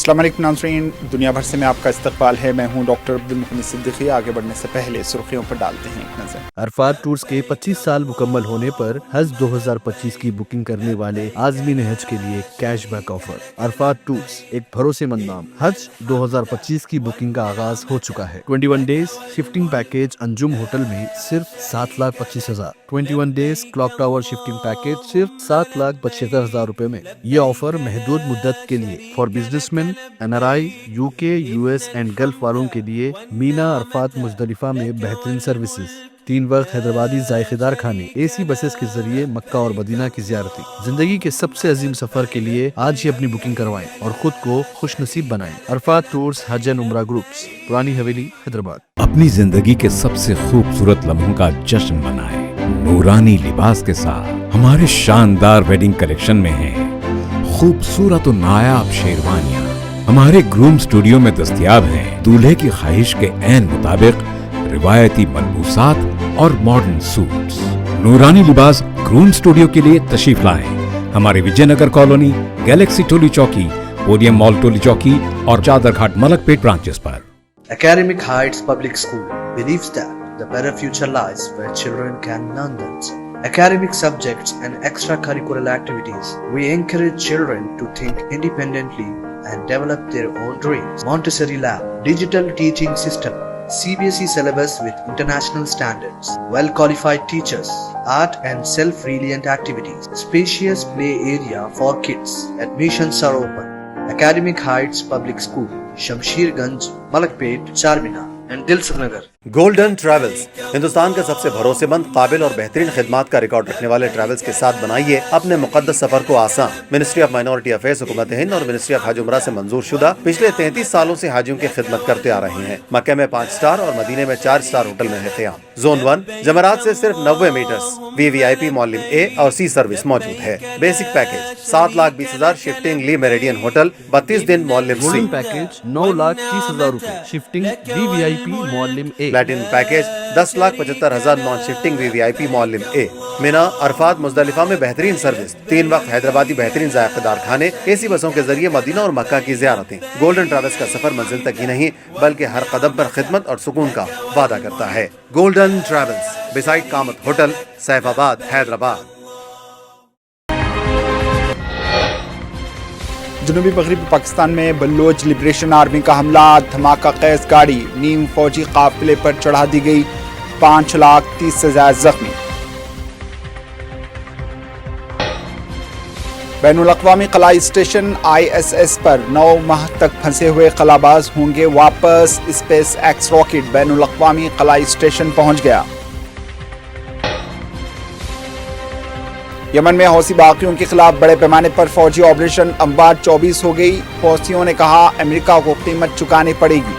السلام علیکم ناظرین، دنیا بھر سے میں آپ کا استقبال ہے۔ میں ہوں ڈاکٹر عبدالمحمد صدیقی۔ آگے بڑھنے سے پہلے سرخیوں پر ڈالتے ہیں ایک نظر۔ عرفات ٹورز کے 25 سال مکمل ہونے پر حج 2025 کی بکنگ کرنے والے عازمین حج کے لیے cash back offer. Arafat tours ایک بھروسے مند نام۔ حج 2025 کی بکنگ کا آغاز ہو چکا ہے۔ 21 days shifting package Anjum hotel میں صرف 7,25,000۔ 21 days clock tower shifting package صرف 7,75,000 روپے میں۔ یہ آفر محدود مدت کے لیے for business man, NRI، UK، US and golf والوں کے لیے۔ مینا عرفات مزدلفہ میں بہترین سروسز، 3 وقت حیدرآبادی ذائقہ دار کھانے، AC بسز کے ذریعے مکہ اور مدینہ کی زیارتیں۔ زندگی کے سب سے عظیم سفر کے لیے آج ہی اپنی بکنگ کروائیں اور خود کو خوش نصیب بنائیں۔ عرفات ٹورز حج اینڈ عمرہ گروپس، پرانی حویلی، حیدرآباد۔ اپنی زندگی کے سب سے خوبصورت لمحوں کا جشن منائیں نورانی لباس کے ساتھ۔ ہمارے شاندار ویڈنگ کلیکشن میں ہیں خوبصورت و نایاب شیروانیاں۔ ہمارے گروم اسٹوڈیو میں دستیاب ہیں دولہے کی خواہش کے عین مطابق روایتی ملبوسات اور ماڈرن سوٹس۔ نورانی لباس گروم اسٹوڈیو کے لیے تشریف لائیں ہمارے وجے نگر کالونی، گیلیکسی ٹولی چوکی، پودیم مال ٹولی چوکی اور چادر گھاٹ ملک پیٹ branches per. Academic Heights Public School believes that the better future lies where children can learn them. Academic subjects and extracurricular activities. We encourage children to think independently and develop their own dreams. Montessori Lab, digital teaching system, CBSE syllabus with international standards, well-qualified teachers, art and self-reliant activities, spacious play area for kids. Admissions are open. Academic Heights Public School, Shamsherganj, Malakpet, Charminar and Dilsukh Nagar. Golden travels Hindustan کا سب سے بھروسے مند، قابل اور بہترین خدمات کا record رکھنے والے ٹریولز کے ساتھ بنائیے اپنے مقدس سفر کو آسان۔ منسٹری آف مائنورٹی افیئرز، حکومت ہند اور منسٹری آف حج عمرہ سے منظور شدہ پچھلے 33 سالوں سے حاجیوں کی خدمت کرتے آ رہے ہیں۔ مکہ میں 5 اسٹار اور مدینے میں 4 اسٹار ہوٹل میں ہے قیام۔ زون 1 جمرات سے صرف 90 میٹرز، VIP معلم A اور C سروس موجود ہے۔ بیسک پیکیج 7,20,000 شفٹنگ لی میریڈین ہوٹل، 32 دن معلم C۔ گولڈن پیکیج 9,30,000 روپے، شفٹنگ VVIP معلم A۔ Platinum package 10,75,000 naan shifting VVIP معلم A۔ مینا عرفات مزدلفہ میں بہترین سروس، 3 وقت حیدرآبادی بہترین ذائقہ دار کھانے، AC بسوں کے ذریعے مدینہ اور مکہ کی زیارتیں۔ گولڈن ٹریولز کا سفر منزل تک ہی نہیں بلکہ ہر قدم پر خدمت اور سکون کا وعدہ کرتا ہے۔ گولڈن ٹریولز، بیسائڈ کامت ہوٹل، سیف آباد، حیدرآباد۔ جنوبی مغربی پاکستان میں بلوچ لبریشن آرمی کا حملہ، دھماکہ خیز گاڑی نیم فوجی قافلے پر چڑھا دی گئی، 5,30,000 سے زائد زخمی۔ بین الاقوامی خلائی اسٹیشن ISS پر 9 ماہ تک پھنسے ہوئے خلاباز ہوں گے واپس۔ اسپیس ایکس راکٹ بین الاقوامی خلائی اسٹیشن پہنچ گیا۔ یمن میں حوثی باغیوں کے خلاف بڑے پیمانے پر فوجی آپریشن، اموات 24 ہو گئی۔ حوثیوں نے کہا امریکہ کو قیمت چکانی پڑے گی۔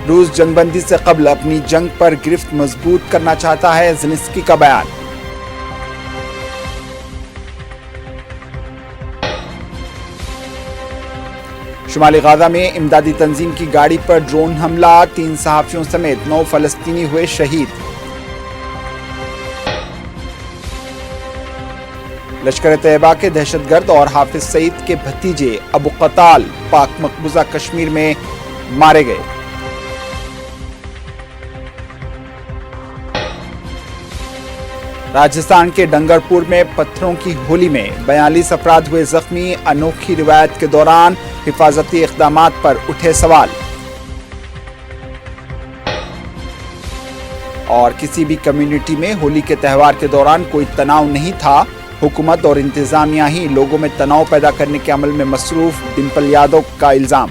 روس جنگ بندی سے قبل اپنی جنگ پر گرفت مضبوط کرنا چاہتا ہے، زیلنسکی کا بیان۔ شمالی غزہ میں امدادی تنظیم کی گاڑی پر ڈرون حملہ، 3 صحافیوں سمیت 9 فلسطینی ہوئے شہید۔ لشکر طیبہ کے دہشت گرد اور حافظ سعید کے بھتیجے ابو قتال پاک مقبوضہ کشمیر میں مارے گئے۔ راجستھان کے ڈنگر پور میں پتھروں کی ہولی میں 42 افراد ہوئے زخمی، انوکھی روایت کے دوران حفاظتی اقدامات پر اٹھے سوال۔ اور کسی بھی کمیونٹی میں ہولی کے تہوار کے دوران کوئی تناؤ نہیں تھا، حکومت اور انتظامیہ ہی لوگوں میں تناؤ پیدا کرنے کے عمل میں مصروف، ڈمپل یادو کا الزام۔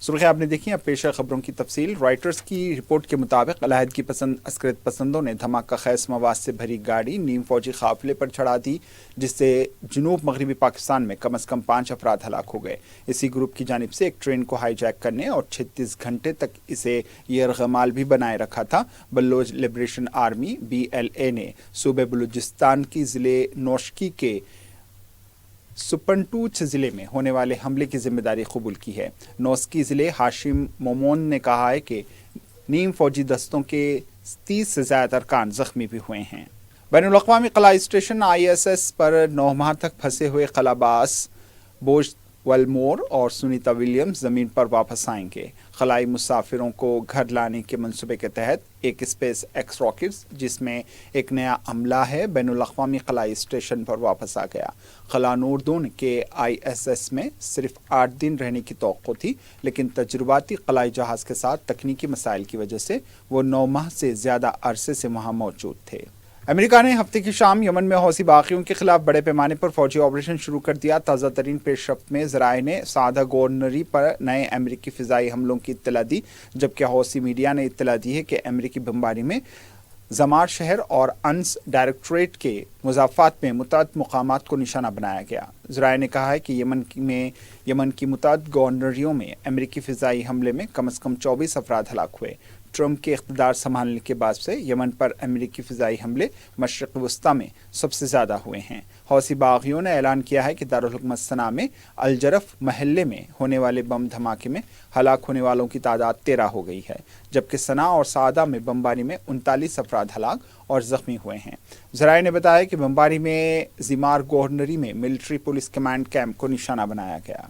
سرخی آپ نے دیکھی، اب پیش ہے خبروں کی تفصیل۔ رائٹرز کی رپورٹ کے مطابق علیحدگی پسند عسکریت پسندوں نے دھماکہ خیز مواد سے بھری گاڑی نیم فوجی قافلے پر چڑھا دی، جس سے جنوب مغربی پاکستان میں کم از کم 5 افراد ہلاک ہو گئے۔ اسی گروپ کی جانب سے ایک ٹرین کو ہائی جیک کرنے اور 36 گھنٹے تک اسے یرغمال بھی بنائے رکھا تھا۔ بلوچ لبریشن آرمی BLA نے صوبہ بلوچستان کی ضلع نوشکی کے सुपनटूच ज़िले में होने वाले हमले की जिम्मेदारी कबूल की है। नोस्की ज़िले हाशिम मोमोन ने कहा है कि नीम फौजी दस्तों के 30 से ज़्यादा अरकान ज़ख्मी भी हुए हैं। बैनुल-अक़वामी क़लाई स्टेशन ISS पर 9 माह तक फंसे हुए खलाबाज बोज वलमोर और सुनीता विलियम्स ज़मीन पर वापस आएंगे। खलाई मुसाफिरों को घर लाने के मंसूबे के तहत एक स्पेस एक्स रॉकेट्स जिसमें एक नया अमला है बैनुल-अक़वामी क़लाई स्टेशन पर वापस आ गया। खला नूरदून के ISS में सिर्फ 8 दिन रहने की तौक़्क़ो थी, लेकिन तजुर्बाती क़लाई जहाज़ के साथ तकनीकी मसाइल की वजह से वो 9 माह से ज़्यादा अरसे से वहाँ मौजूद थे। अमेरिका ने हफ्ते की शाम यमन में हौसी बागियों के खिलाफ बड़े पैमाने पर फौजी ऑपरेशन शुरू कर दिया। ताज़ा तरीन पेशरफ्त में ज़राए ने सादा गवर्नरी पर नए अमेरिकी फ़िज़ाई हमलों की इत्तला दी, जबकि हौसी मीडिया ने इत्तला दी है कि अमेरिकी बमबारी में ज़मार शहर और अंस डायरेक्टरेट के मुज़ाफ़ात में मुतअद्दिद मकामात को निशाना बनाया गया। ज़राए ने कहा है कि यमन की मुतअद्दिद गवर्नरियों में अमेरिकी फ़िज़ाई हमले में कम से कम 24 अफराद हलाक हुए। ट्रंप के इक़्तिदार संभालने के बाद से यमन पर अमेरिकी फ़िज़ाई हमले मशरिक़ वस्ता में सबसे ज़्यादा हुए हैं। हौसी बागियों ने ऐलान किया है कि दारुल हुकूमत सना में अलजरफ महल्ले में होने वाले बम धमाके में हलाक होने वालों की तादाद 13 हो गई है, जबकि सना और सादा में बमबारी में 39 अफराद हलाक और ज़ख्मी हुए हैं। ज़राए ने बताया कि बमबारी में ज़िमार गवर्नरी में मिलिट्री पुलिस कमांड कैंप को निशाना बनाया गया।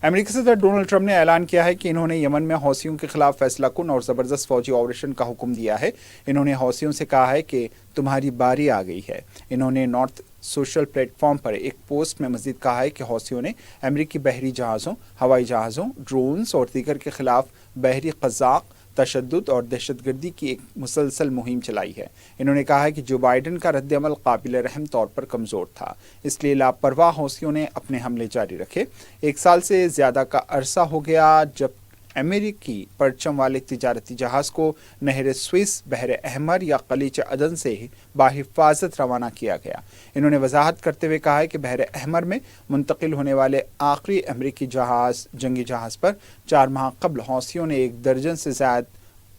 अमेरिकी सदर डोनाल्ड ट्रंप ने ऐलान किया है कि इन्होंने यमन में हौसियों के खिलाफ फैसला कुन और ज़बरदस्त फौजी ऑपरेशन का हुक्म दिया है। इन्होंने हौसियों से कहा है कि तुम्हारी बारी आ गई है। इन्होंने नॉर्थ सोशल प्लेटफॉर्म पर एक पोस्ट में मज़ीद कहा है कि हौसियों ने अमेरिकी बहरी जहाज़ों, हवाई जहाज़ों, ड्रोन्स और दीगर के खिलाफ बहरी क़ज़ाक़, तशद्दुद और दहशतगर्दी की एक मुसलसल मुहिम चलाई है। इन्होंने कहा है कि जो बाइडन का रद्द-ए-अमल काबिल रहम तौर पर कमज़ोर था, इसलिए लापरवाह हौसियों ने अपने हमले जारी रखे। 1 साल से ज़्यादा का अरसा हो गया जब अमेरिकी परचम वाले तिजारती जहाज़ को नहर स्विस, बहर अहमर या खलीज अदन से बाहिफाजत रवाना किया गया। इन्होंने वजाहत करते हुए कहा है कि बहर अहमर में मुंतकिल होने वाले आखिरी अमेरिकी जंगी जहाज़ पर 4 माह कबल हौसियों ने 1 दर्जन से ज़्यादा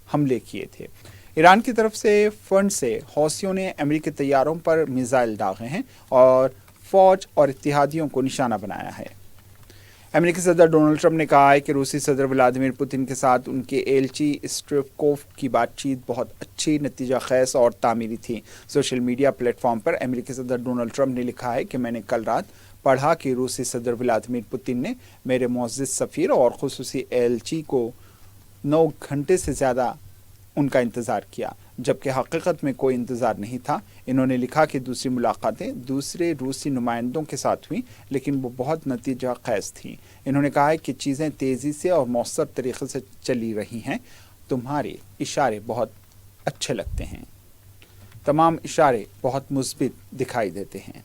हमले किए थे। ईरान की तरफ से फंड से हौसियों ने अमेरिकी तैयारों पर मिसाइल दागे हैं और फ़ौज और इत्तेहादियों को निशाना बनाया है। अमेरिकी सदर डोनाल्ड ट्रंप ने कहा है कि रूसी सदर व्लादिमीर पुतिन के साथ उनके एलची स्ट्रेवकोव की बातचीत बहुत अच्छी, नतीजा खैज और तामीरी थी। सोशल मीडिया प्लेटफॉर्म पर अमेरिकी सदर डोनाल्ड ट्रंप ने लिखा है कि मैंने कल रात पढ़ा कि रूसी सदर व्लादिमीर पुतिन ने मेरे मुअज़्ज़िज़ सफ़ीर और खुसूसी एलची को 9 घंटे से ज़्यादा उनका इंतज़ार किया, जबकि हकीकत में कोई इंतज़ार नहीं था। इन्होंने लिखा कि दूसरी मुलाकातें दूसरे रूसी नुमाइंदों के साथ हुई, लेकिन वो बहुत नतीजा खैज थी। इन्होंने कहा है कि चीज़ें तेज़ी से और मौसर तरीक़े से चली रही हैं। तुम्हारे इशारे बहुत अच्छे लगते हैं। तमाम इशारे बहुत मुस्बित दिखाई देते हैं।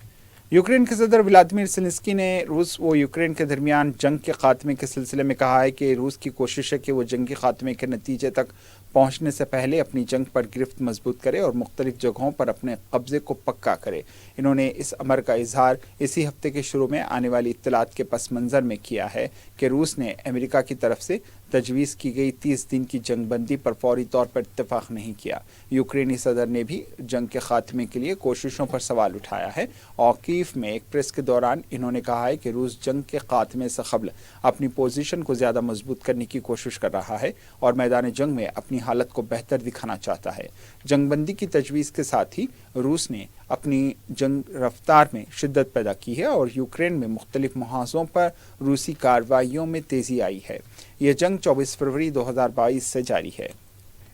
यूक्रेन के सदर व्लादिमीर ज़ेलेंस्की ने रूस व यूक्रेन के दरमियान जंग के ख़ात्मे के सिलसिले में कहा है कि रूस की कोशिश है कि वो जंगी ख़ात्मे के नतीजे तक पहुंचने से पहले अपनी जंग पर गिरफ्त मजबूत करे और मुख्तलिफ जगहों पर अपने कब्ज़े को पक्का करे। इन्होंने इस अमर का इजहार इसी हफ्ते के शुरू में आने वाली इत्तलात के पस मंज़र में किया है कि रूस ने अमेरिका की तरफ से तजवीज़ की गई 30 दिन की जंग बंदी पर फौरी तौर पर इत्तेफाक नहीं किया। यूक्रेनी सदर ने भी जंग के ख़ात्मे के लिए कोशिशों पर सवाल उठाया है और कीव में एक प्रेस के दौरान इन्होंने कहा है कि रूस जंग के ख़ात्मे से क़ब्ल अपनी पोजीशन को ज़्यादा मजबूत करने की कोशिश कर रहा है और मैदान जंग में अपनी हालत को बेहतर दिखाना चाहता है। जंग बंदी की तजवीज़ के साथ ही रूस ने अपनी जंग रफ्तार में शिद्दत पैदा की है और यूक्रेन में मुख्तलिफ मुहाज़ों पर रूसी कार्रवाइयों में तेज़ी आई है। यह जंग 24 फरवरी 2022 से जारी है।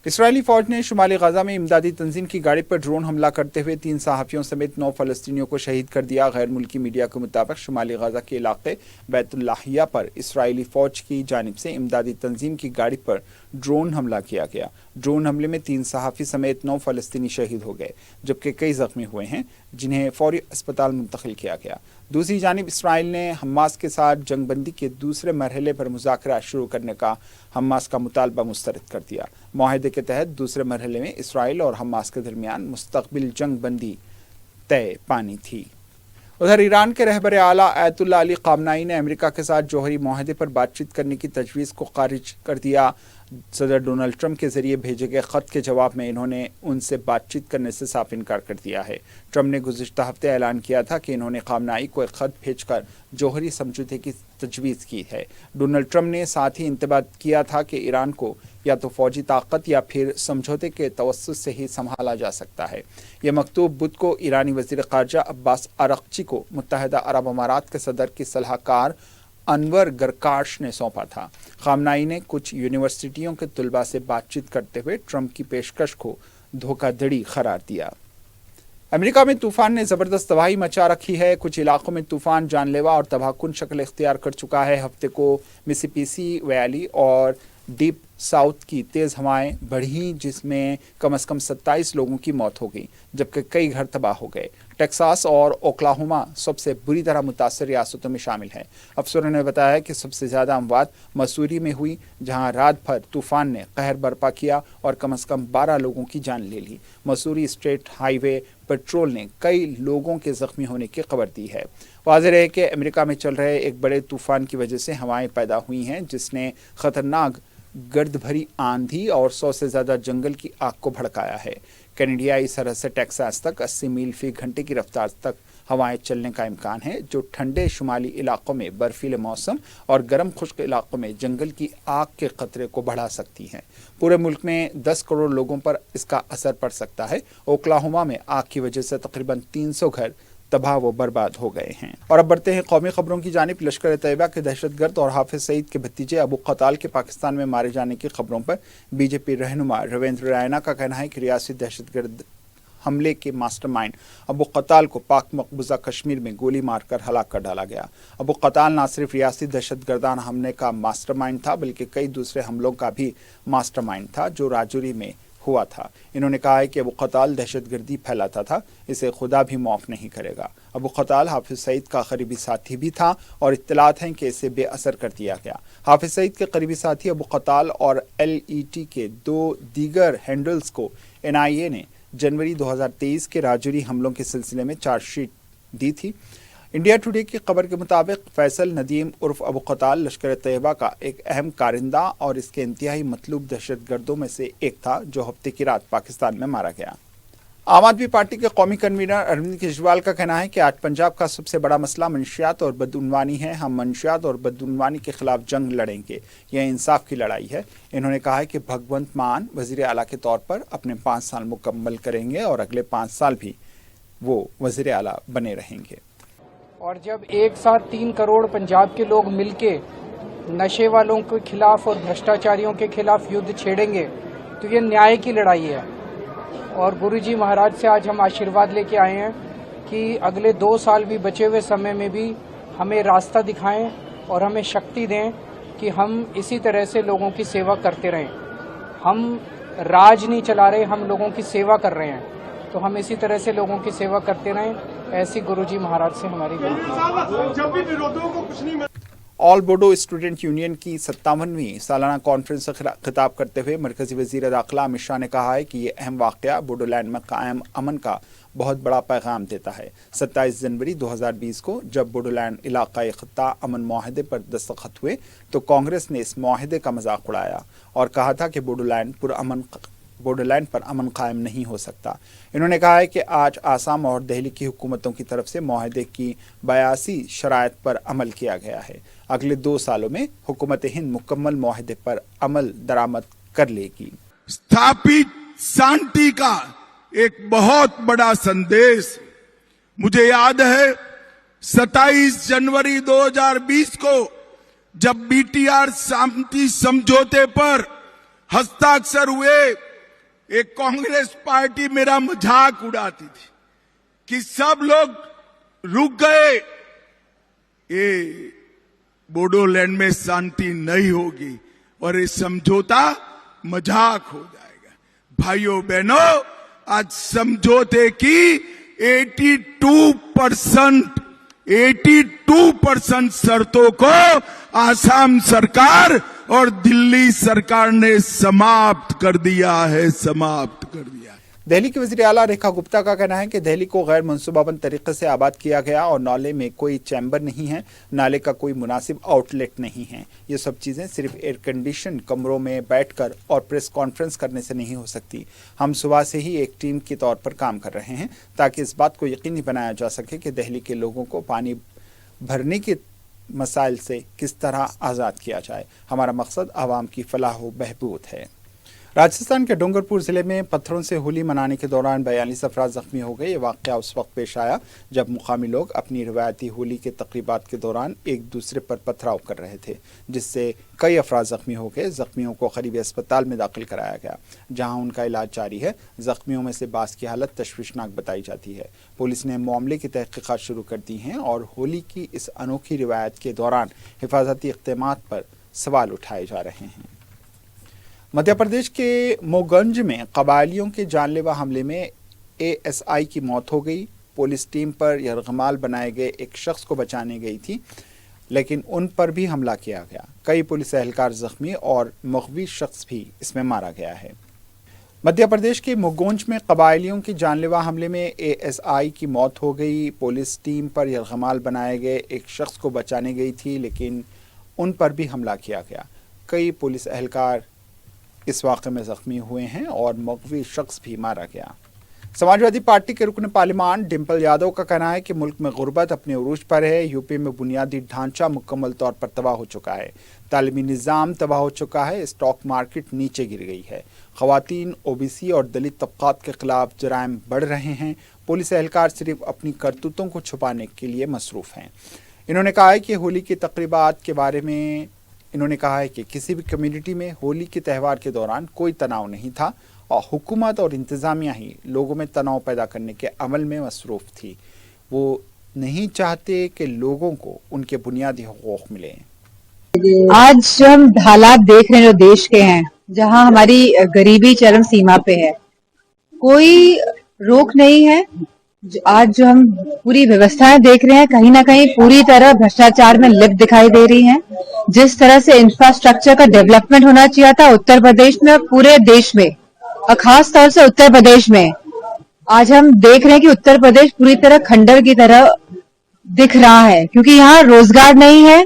इसराइली फ़ौज ने शुमाली गजा में इमदादी तंजीम की गाड़ी पर ड्रोन हमला करते हुए 3 सहाफ़ियों समेत 9 फ़लस्तीनियों को शहीद कर दिया। गैर मुल्की मीडिया के मुताबिक शुमाली गजा के इलाके बैतुल्लाहिया पर इसराइली फ़ौज की जानिब से इमदादी तंजीम की गाड़ी पर ड्रोन हमला किया गया। ड्रोन हमले में 3 सहाफ़ी समेत 9 फ़लस्तीनी शहीद हो गए, जबकि कई ज़ख्मी हुए हैं जिन्हें फ़ौरी अस्पताल मुंतकिल किया गया। दूसरी जानिब इसराइल ने हमास के साथ जंगबंदी के दूसरे मरहले पर मुज़ाकरा शुरू करने का हमास का मुतालबा मुस्तरद कर दिया। मुआहदे के तहत दूसरे मरहले में इसराइल और हमास के दरमियान मुस्तक़बिल जंगबंदी तय पानी थी। उधर ईरान के रहबर आला आयतुल्लाह अली ख़ामनाई ने अमेरिका के साथ जौहरी मुआहदे पर बातचीत करने की तजवीज़ को खारिज कर दिया। सदर डोनाल्ड ट्रंप के जरिए भेजे गए खत के जवाब में इन्होंने उनसे बातचीत करने से साफ इनकार कर दिया है। ट्रंप ने गुज़िश्ता हफ्ते ऐलान किया था कि इन्होंने खामनाई को एक खत भेजकर जौहरी समझौते की तजवीज़ की है। डोनाल्ड ट्रंप ने साथ ही इंतबाह किया था कि ईरान को या तो फौजी ताकत या फिर समझौते के तवस्सुत से ही संभाला जा सकता है। यह मकतूब बुध को ईरानी वज़ीर ख़ारजा अब्बास अरग़ची को मुत्तहिदा अरब अमारात के सदर की सलाहकार अनवर गरकाश ने सौंपा था। खामनाई ने कुछ यूनिवर्सिटियों के तलबा से बातचीत करते हुए ट्रंप की पेशकश को धोखाधड़ी करार दिया। अमेरिका में तूफान ने ज़बरदस्त तबाही मचा रखी है। कुछ इलाकों में तूफान जानलेवा और तबाहकुन शक्ल इख्तियार कर चुका है। हफ्ते को मिसिसिपी वैली और डीप साउथ की तेज़ हवाएं बढ़ी, जिसमें कम से कम 27 लोगों की मौत हो गई, जबकि कई घर तबाह हो गए। टेक्सास और ओक्लाहोमा सबसे बुरी तरह मुतासर रियासतों में शामिल है। अफसरों ने बताया कि सबसे ज़्यादा अमवात मसूरी में हुई, जहां रात भर तूफान ने कहर बर्पा किया और कम से कम 12 लोगों की जान ले ली। मसूरी स्टेट हाईवे पेट्रोल ने कई लोगों के जख्मी होने की खबर दी है। वाज़ेह है कि अमेरिका में चल रहे एक बड़े तूफान की वजह से हवाएं पैदा हुई हैं, जिसने ख़तरनाक गर्द भरी आंधी और 100 से ज़्यादा जंगल की आग को भड़काया है। कैनेडियाई सरहद से टेक्सास तक 80 मील फी घंटे की रफ्तार तक हवाएं चलने का इम्कान है, जो ठंडे शुमाली इलाकों में बर्फीले मौसम और गर्म खुश्क इलाकों में जंगल की आग के खतरे को बढ़ा सकती हैं। पूरे मुल्क में 10 करोड़ लोगों पर इसका असर पड़ सकता है। ओक्लाहोमा में आग की वजह से तकरीबन 300 घर तबाह व बर्बाद हो गए हैं। और अब बढ़ते हैं कौमी खबरों की जानिब। लश्कर तैयबा के दहशतगर्द और हाफिज सईद के भतीजे अबू क़ताल के पाकिस्तान में मारे जाने की खबरों पर बीजेपी रहनुमा रविंद्र रैना का कहना है कि रियासी दहशतगर्द हमले के मास्टरमाइंड अबू क़ताल को पाक मकबूजा कश्मीर में गोली मारकर हलाक कर डाला गया। अबू क़ताल न सिर्फ रियासी दहशतगर्दाना हमले का मास्टरमाइंड था, बल्कि कई दूसरे हमलों का भी मास्टरमाइंड था, जो राजौरी में हुआ था। इन्होंने कहा है कि अबू क़ताल दहशतगर्दी फैलाता था, इसे खुदा भी माफ़ नहीं करेगा। अबू क़ताल हाफिज सईद का करीबी साथी भी था और इत्तलात हैं कि इसे बेअसर कर दिया गया। हाफिज सईद के करीबी साथी अबू क़ताल और LET के 2 दीगर हैंडल्स को NIA ने जनवरी 2023 के राजौरी हमलों के सिलसिले में चार्जशीट दी थी। इंडिया टुडे की खबर के मुताबिक फैसल नदीम उर्फ अबू क़ताल लश्कर तैयबा का एक अहम कारिंदा और इसके इंतहाई मतलूब दहशतगर्दों में से एक था, जो हफ्ते की रात पाकिस्तान में मारा गया। आम आदमी पार्टी के कौमी कन्वीनर अरविंद केजरीवाल का कहना है कि आज पंजाब का सबसे बड़ा मसला मंशियात और बदउनवानी है। हम मंशियात और बदउनवानी के खिलाफ जंग लड़ेंगे। यह इंसाफ की लड़ाई है। इन्होंने कहा है कि भगवंत मान वज़ीर आला के तौर पर अपने 5 साल मुकम्मल करेंगे और अगले 5 साल भी वो वज़ीर आला बने रहेंगे। और जब एक साथ 3 करोड़ पंजाब के लोग मिलके नशे वालों के खिलाफ और भ्रष्टाचारियों के खिलाफ युद्ध छेड़ेंगे, तो ये न्याय की लड़ाई है। और गुरुजी महाराज से आज हम आशीर्वाद लेके आए हैं कि अगले 2 साल भी बचे हुए समय में भी हमें रास्ता दिखाएं और हमें शक्ति दें कि हम इसी तरह से लोगों की सेवा करते रहें। हम राज नहीं चला रहे, हम लोगों की सेवा कर रहे हैं, तो हम इसी तरह से लोगों की सेवा करते रहें। ऐसी गुरुजी महाराज से हमारी विनती है। ऑल बोडो स्टूडेंट यूनियन की 57वीं सालाना कॉन्फ्रेंस से खिताब करते हुए मरकजी वज़ीर दाखिला अमित शाह ने कहा है कि ये अहम वाक़या बोडोलैंड में कायम अमन का बहुत बड़ा पैगाम देता है। 27 जनवरी 2020 को जब बोडोलैंड इलाक़ाई ख़ित्ता अमन मुआहदे पर दस्तखत हुए, तो कांग्रेस ने इस मुआहदे का मजाक उड़ाया और कहा था कि बोडोलैंड पर अमन कायम नहीं हो सकता। इन्होंने कहा है कि आज आसाम और दिल्ली की हुकूमतों की तरफ से मुआहदे की 82 शराइत पर अमल किया गया है। अगले 2 सालों में हुकूमत हिंद मुकम्मल मुआहदे पर अमल दरामद कर लेगी। स्थापित शांति का एक बहुत बड़ा संदेश। मुझे याद है 27 जनवरी 2020 को जब BTR शांति समझौते पर हस्ताक्षर हुए, एक कांग्रेस पार्टी मेरा मजाक उड़ाती थी कि सब लोग रुक गए, ये बोडोलैंड में शांति नहीं होगी और ये समझौता मजाक हो जाएगा। भाइयों बहनों, आज समझौते की 82% शर्तों को आसाम सरकार और दिल्ली सरकार ने समाप्त कर दिया है। دہلی کی وزیر اعلیٰ ریکھا گپتا کا کہنا ہے کہ دہلی کو غیر منصوبہ بند طریقے سے آباد کیا گیا اور نالے میں کوئی چیمبر نہیں ہے، نالے کا کوئی مناسب آؤٹ لیٹ نہیں ہے۔ یہ سب چیزیں صرف ایئر کنڈیشن کمروں میں بیٹھ کر اور پریس کانفرنس کرنے سے نہیں ہو سکتی۔ ہم صبح سے ہی ایک ٹیم کے طور پر کام کر رہے ہیں تاکہ اس بات کو یقینی بنایا جا سکے کہ دہلی کے لوگوں کو پانی بھرنے کے مسائل سے کس طرح آزاد کیا جائے۔ ہمارا مقصد عوام کی فلاح و بہبود ہے۔ راجستھان کے ڈونگر پور ضلع میں پتھروں سے ہولی منانے کے دوران 42 افراد زخمی ہو گئے۔ یہ واقعہ اس وقت پیش آیا جب مقامی لوگ اپنی روایتی ہولی کے تقریبات کے دوران ایک دوسرے پر پتھراؤ کر رہے تھے، جس سے کئی افراد زخمی ہو گئے۔ زخمیوں کو قریبی اسپتال میں داخل کرایا گیا جہاں ان کا علاج جاری ہے۔ زخمیوں میں سے بعض کی حالت تشویشناک بتائی جاتی ہے۔ پولیس نے معاملے کی تحقیقات شروع کر دی ہیں اور ہولی کی اس انوکھی روایت کے دوران حفاظتی اقدامات پر سوال اٹھائے جا رہے ہیں۔ مدھیہ پردیش کے موگنج میں قبائلیوں کے جان لیوا حملے میں ASI کی موت ہو گئی۔ پولیس ٹیم پر یرغمال بنائے گئے ایک شخص کو بچانے گئی تھی لیکن ان پر بھی حملہ کیا گیا۔ کئی پولیس اہلکار زخمی اور مغوی شخص بھی اس میں مارا گیا ہے۔ مدھیہ پردیش کے موگنج میں قبائلیوں کے جان لیوا حملے میں ASI کی موت ہو گئی۔ پولیس ٹیم پر یرغمال بنائے گئے ایک شخص کو بچانے گئی تھی لیکن ان پر بھی حملہ کیا گیا۔ کئی پولیس اہلکار اس واقعے میں زخمی ہوئے ہیں اور مغوی شخص بھی مارا گیا۔ سماجوادی پارٹی کے رکن پارلیمان ڈمپل یادو کا کہنا ہے کہ ملک میں غربت اپنے عروج پر ہے۔ یوپی میں بنیادی ڈھانچہ مکمل طور پر تباہ ہو چکا ہے، تعلیمی نظام تباہ ہو چکا ہے، اسٹاک مارکیٹ نیچے گر گئی ہے، خواتین، OBC اور دلت طبقات کے خلاف جرائم بڑھ رہے ہیں، پولیس اہلکار صرف اپنی کرتوتوں کو چھپانے کے لیے مصروف ہیں۔ انہوں نے کہا ہے کہ ہولی کی تقریبات کے بارے میں کسی بھی کمیونٹی میں ہولی کے تہوار کے دوران کوئی تناؤ نہیں تھا اور حکومت اور انتظامیہ ہی لوگوں میں تناؤ پیدا کرنے کے عمل میں مصروف تھی۔ وہ نہیں چاہتے کہ لوگوں کو ان کے بنیادی حقوق ملیں۔ آج جو ہم حالات دیکھ رہے ہیں جو دیش کے ہیں، جہاں ہماری غریبی چرم سیما پہ ہے، کوئی روک نہیں ہے۔ آج جو ہم پوری ویوستھائیں دیکھ رہے ہیں کہیں نہ کہیں پوری طرح بھرشٹاچار میں لپت دکھائی دے رہی ہیں۔ جس طرح سے انفراسٹرکچر کا ڈیولپمنٹ ہونا چاہیے تھا اتر پردیش میں اور پورے دیش میں اور خاص طور سے اتر پردیش میں، آج ہم دیکھ رہے ہیں کہ اتر پردیش پوری طرح کھنڈر کی طرح دکھ رہا ہے کیونکہ یہاں روزگار نہیں ہے،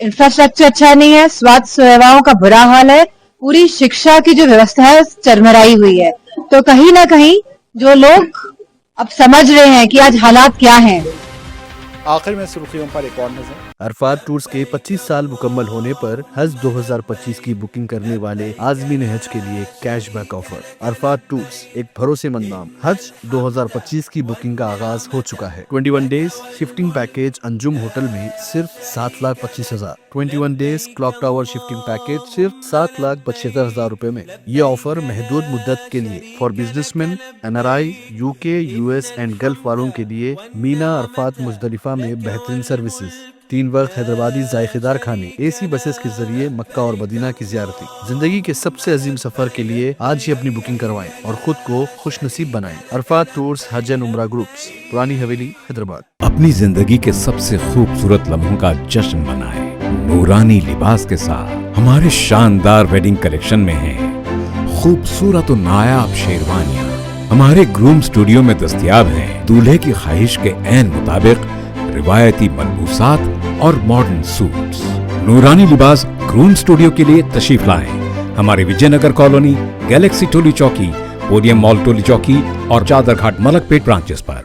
انفراسٹرکچر اچھا نہیں ہے، سواستھ سیواؤں کا برا حال ہے، پوری شکشا کی جو ویوستھا ہے چرمرائی ہوئی ہے۔ تو کہیں نہ کہیں جو لوگ اب سمجھ رہے ہیں کہ آج حالات کیا ہیں۔ آخر میں سرخیوں پر ایک اور نظر۔ عرفات ٹورز کے 25 سال مکمل ہونے پر حج 2025 کی بکنگ کرنے والے عازمین حج کے لیے cash back offer. Arafat tours ایک بھروسے مند نام۔ حج 2025 کی بکنگ کا آغاز ہو چکا ہے۔ 21 days shifting package Anjum hotel میں صرف 7,25,000۔ 21 days clock tower shifting package صرف 7,75,000 روپے میں۔ یہ آفر محدود مدت کے لیے for business man, NRI، UK، US and golf والوں کے لیے۔ مینا عرفات مزدلفہ میں بہترین سروسز، 3 وقت حیدرآبادی ذائقے دار کھانے، AC بسز کے ذریعے مکہ اور مدینہ کی زیارتیں۔ زندگی کے سب سے عظیم سفر کے لیے آج ہی اپنی بکنگ کروائیں اور خود کو خوش نصیب بنائیں۔ عرفات ٹورز حج اینڈ عمرہ گروپس، پرانی حویلی، حیدرآباد۔ اپنی زندگی کے سب سے خوبصورت لمحوں کا جشن منائیں نورانی لباس کے ساتھ۔ ہمارے شاندار ویڈنگ کلیکشن میں ہیں خوبصورت و نایاب شیروانیاں۔ ہمارے گروم اسٹوڈیو میں دستیاب ہیں دولہے کی خواہش کے عین مطابق روایتی ملبوسات اور ماڈرن سوٹس۔ نورانی لباس گروم اسٹوڈیو کے لیے تشریف لائیں۔ ہمارے وجے نگر کالونی، گیلیکسی ٹولی چوکی، پودیم مال ٹولی چوکی اور چادر گھاٹ ملک پیٹ branches per.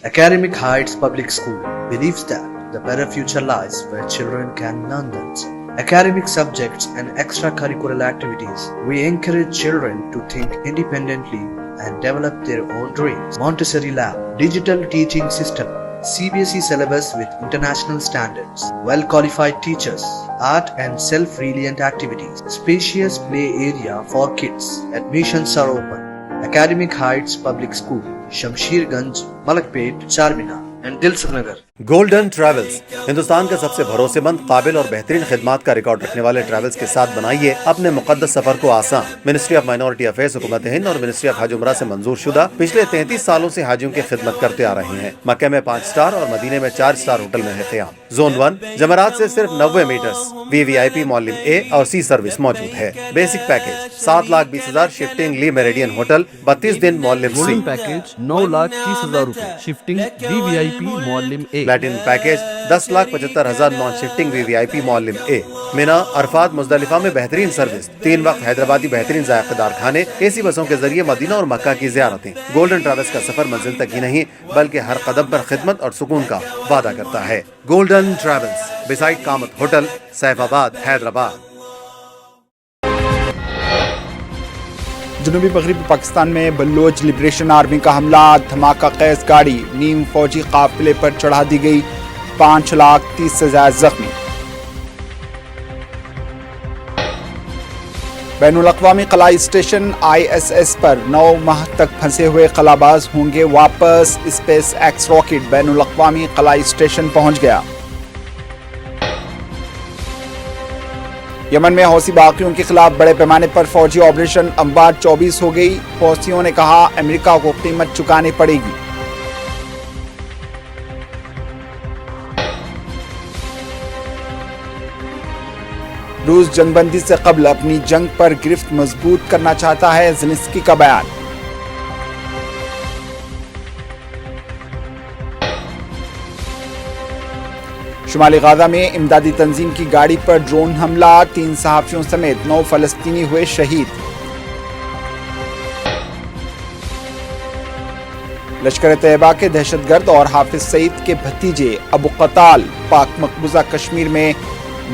Academic Heights Public School believes that the better future lies where children can learn them. Academic subjects and extracurricular activities. We encourage children to think independently and develop their own dreams. Montessori Lab, digital teaching system, CBSE syllabus with international standards, well-qualified teachers, art and self-reliant activities, spacious play area for kids. Admissions are open. Academic Heights Public School, Shamsherganj, Malakpet, Charminar and Dilsukh Nagar. Golden travels Hindustan का सबसे भरोसेमंद, काबिल और बेहतरीन खिदमात का record रखने वाले travels के साथ बनाइए अपने मुकद्दस सफर को आसान। मिनिस्ट्री ऑफ माइनॉरिटी अफेयर्स, हुकूमत हिंद और मिनिस्ट्री ऑफ हज उमरा से मंजूर शुदा पिछले 33 सालों से हाजियों की खिदमत करते आ रहे हैं। मक्के में 5 स्टार और मदीने में 4 स्टार होटल में है क़याम। जोन 1 जमरात से सिर्फ 90 मीटर्स VVIP मौलिम ए और C सर्विस मौजूद है। Basic package 7,20,000 shifting Le Meridien hotel, 32 दिन मौलिम सी। गोल्डन पैकेज 9,30,000 रुपए, शिफ्टिंग VVIP मौलिम ए। Platinum package 10,75,000 non shifting VVIP मौलिम ए। मिना, अरफात, मुजदलिफा में बेहतरीन सर्विस, 3 वक्त हैदराबादी बेहतरीन जायकेदार खाने, AC बसों के जरिए मदीना और मक्का की ज़ियारतें। गोल्डन ट्रैवल्स का सफर मंजिल तक ही नहीं बल्कि हर कदम पर खिदमत और सुकून का वादा करता है। Golden travels, beside Kamat hotel, Saifabad, Hyderabad. जनूबी मगरबी पाकिस्तान में बलोच लिबरेशन आर्मी का हमला, धमाका खेज गाड़ी नीम फौजी काफिले पर चढ़ा दी गई, 5,30,000 से ज्यादा जख्मी। बैनुल-अक़वामी खलाई स्टेशन ISS पर 9 माह तक फंसे हुए खलाबाज होंगे वापस। स्पेस एक्स रॉकेट बैनुल-अक़वामी खलाई स्टेशन पहुंच गया। यमन में हौसी बागियों के खिलाफ बड़े पैमाने पर फौजी ऑपरेशन अंबार 24 हो गई। हौसियों ने कहा अमेरिका को कीमत चुकानी पड़ेगी। रूस जंगबंदी से कबल अपनी जंग पर गिरफ्त मजबूत करना चाहता है, ज़ेलेंस्की का बयान। शुमाली गाजा में इमदादी तंजीम की गाड़ी पर ड्रोन हमला, 3 सहाफियों समेत 9 फलस्तीनी हुए शहीद। लश्कर तैयबा के दहशतगर्द और हाफिज सईद के भतीजे अबू कताल पाक मकबूजा कश्मीर में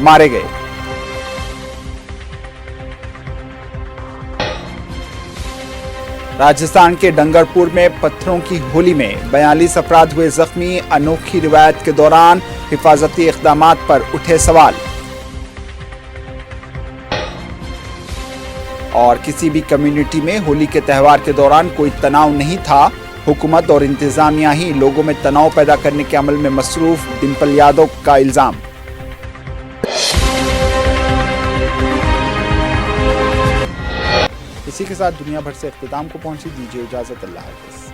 मारे गए। राजस्थान के डंगरपुर में पत्थरों की होली में 42 अफराद हुए जख्मी। अनोखी रिवायत के दौरान हिफाजती इक़दामात पर उठे सवाल। और किसी भी कम्युनिटी में होली के त्यौहार के दौरान कोई तनाव नहीं था, हुकूमत और इंतजामिया ही लोगों में तनाव पैदा करने के अमल में मसरूफ, डिम्पल यादव का इल्जाम। इसी के साथ दुनिया भर से इख्तिताम को पहुंची, दीजिए इजाजत, अल्लाह हाफ़िज़।